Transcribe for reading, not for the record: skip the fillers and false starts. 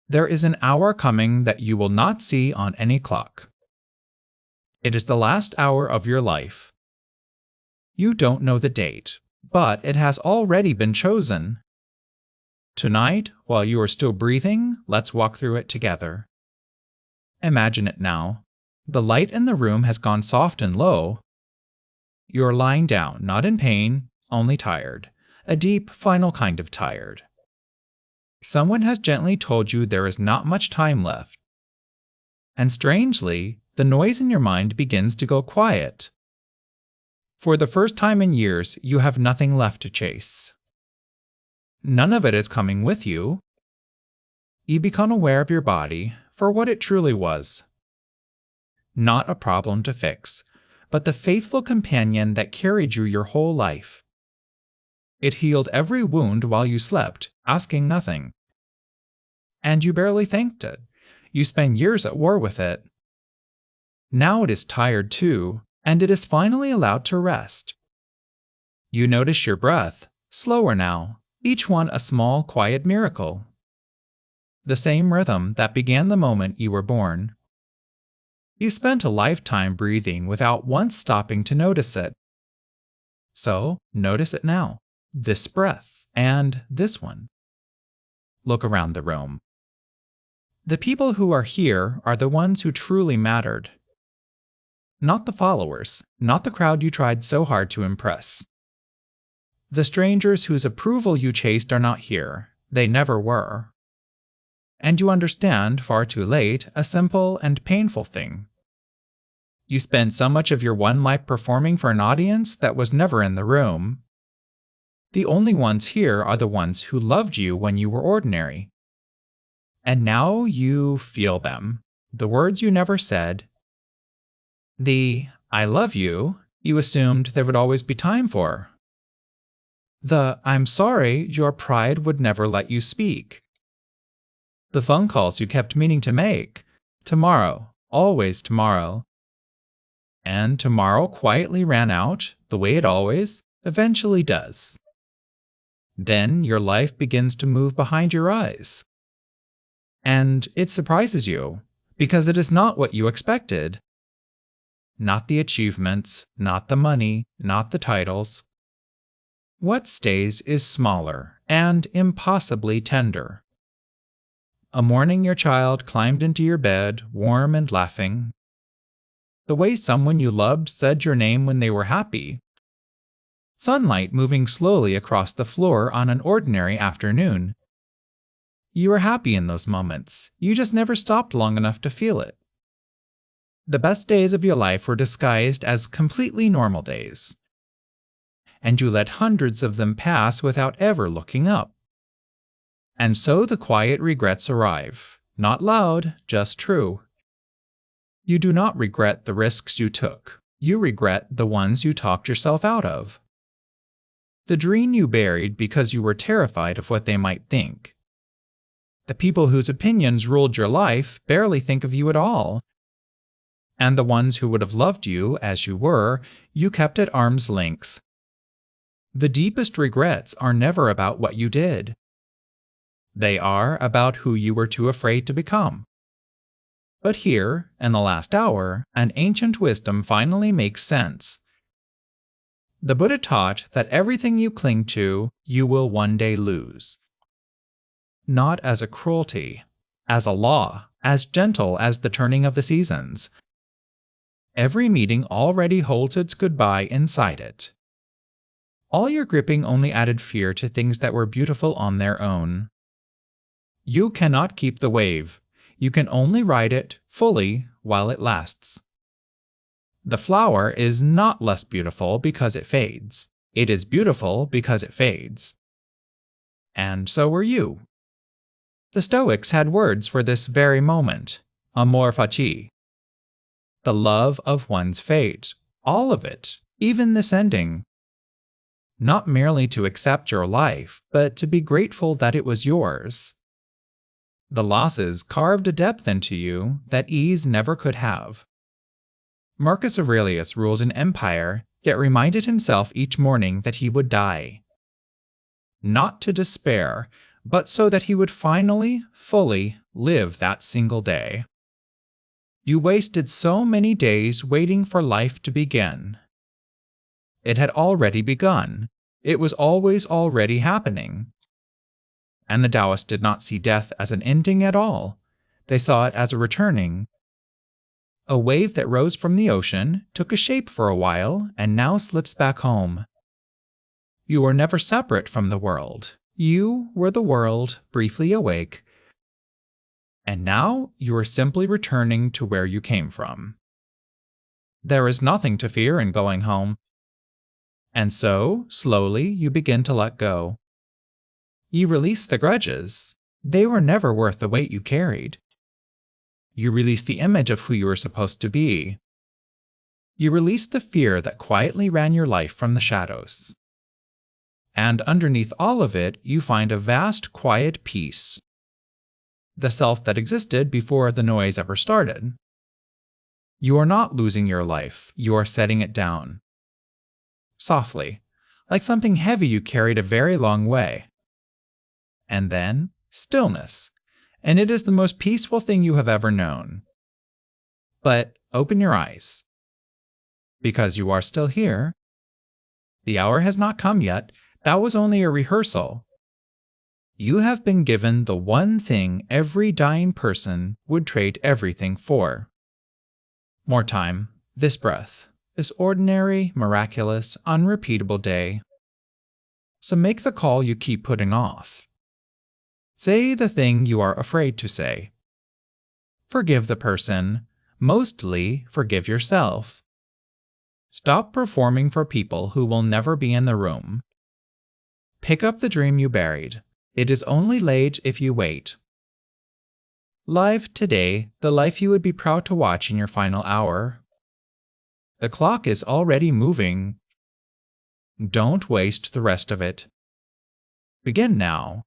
There is an hour coming that you will not see on any clock. It is the last hour of your life. You don't know the date, but it has already been chosen. Tonight, while you are still breathing, let's walk through it together. Imagine it now. The light in the room has gone soft and low. You are lying down, not in pain, only tired. A deep, final kind of tired. Someone has gently told you there is not much time left. And strangely, the noise in your mind begins to go quiet. For the first time in years, you have nothing left to chase. None of it is coming with you. You become aware of your body for what it truly was. Not a problem to fix, but the faithful companion that carried you your whole life. It healed every wound while you slept, asking nothing. And you barely thanked it. You spent years at war with it. Now it is tired too, and it is finally allowed to rest. You notice your breath, slower now, each one a small, quiet miracle. The same rhythm that began the moment you were born. You spent a lifetime breathing without once stopping to notice it. So, notice it now, this breath, and this one. Look around the room. The people who are here are the ones who truly mattered. Not the followers, not the crowd you tried so hard to impress. The strangers whose approval you chased are not here. They never were. And you understand, far too late, a simple and painful thing. You spent so much of your one life performing for an audience that was never in the room. The only ones here are the ones who loved you when you were ordinary. And now you feel them, the words you never said. The "I love you" you assumed there would always be time for. The "I'm sorry" your pride would never let you speak. The phone calls you kept meaning to make. Tomorrow, always tomorrow. And tomorrow quietly ran out, the way it always, eventually does. Then your life begins to move behind your eyes. And it surprises you, because it is not what you expected. Not the achievements, not the money, not the titles. What stays is smaller and impossibly tender. A morning your child climbed into your bed, warm and laughing. The way someone you loved said your name when they were happy. Sunlight moving slowly across the floor on an ordinary afternoon. You were happy in those moments. You just never stopped long enough to feel it. The best days of your life were disguised as completely normal days. And you let hundreds of them pass without ever looking up. And so the quiet regrets arrive, not loud, just true. You do not regret the risks you took. You regret the ones you talked yourself out of. The dream you buried because you were terrified of what they might think. The people whose opinions ruled your life barely think of you at all. And the ones who would have loved you as you were, you kept at arm's length. The deepest regrets are never about what you did. They are about who you were too afraid to become. But here, in the last hour, an ancient wisdom finally makes sense. The Buddha taught that everything you cling to, you will one day lose. Not as a cruelty, as a law, as gentle as the turning of the seasons. Every meeting already holds its goodbye inside it. All your gripping only added fear to things that were beautiful on their own. You cannot keep the wave. You can only ride it fully while it lasts. The flower is not less beautiful because it fades. It is beautiful because it fades. And so are you. The Stoics had words for this very moment. Amor fati. The love of one's fate. All of it, even this ending. Not merely to accept your life, but to be grateful that it was yours. The losses carved a depth into you that ease never could have. Marcus Aurelius ruled an empire, yet reminded himself each morning that he would die. Not to despair, but so that he would finally, fully live that single day. You wasted so many days waiting for life to begin. It had already begun. It was always already happening. And the Taoists did not see death as an ending at all. They saw it as a returning. A wave that rose from the ocean, took a shape for a while, and now slips back home. You were never separate from the world. You were the world, briefly awake, and now you are simply returning to where you came from. There is nothing to fear in going home. And so, slowly, you begin to let go. You release the grudges. They were never worth the weight you carried. You release the image of who you were supposed to be. You release the fear that quietly ran your life from the shadows. And underneath all of it, you find a vast, quiet peace. The self that existed before the noise ever started. You are not losing your life, you are setting it down. Softly, like something heavy you carried a very long way. And then, stillness, and it is the most peaceful thing you have ever known. But open your eyes. Because you are still here. The hour has not come yet, that was only a rehearsal. You have been given the one thing every dying person would trade everything for. More time, this breath, this ordinary, miraculous, unrepeatable day. So make the call you keep putting off. Say the thing you are afraid to say. Forgive the person. Mostly, forgive yourself. Stop performing for people who will never be in the room. Pick up the dream you buried. It is only late if you wait. Live today the life you would be proud to watch in your final hour. The clock is already moving. Don't waste the rest of it. Begin now.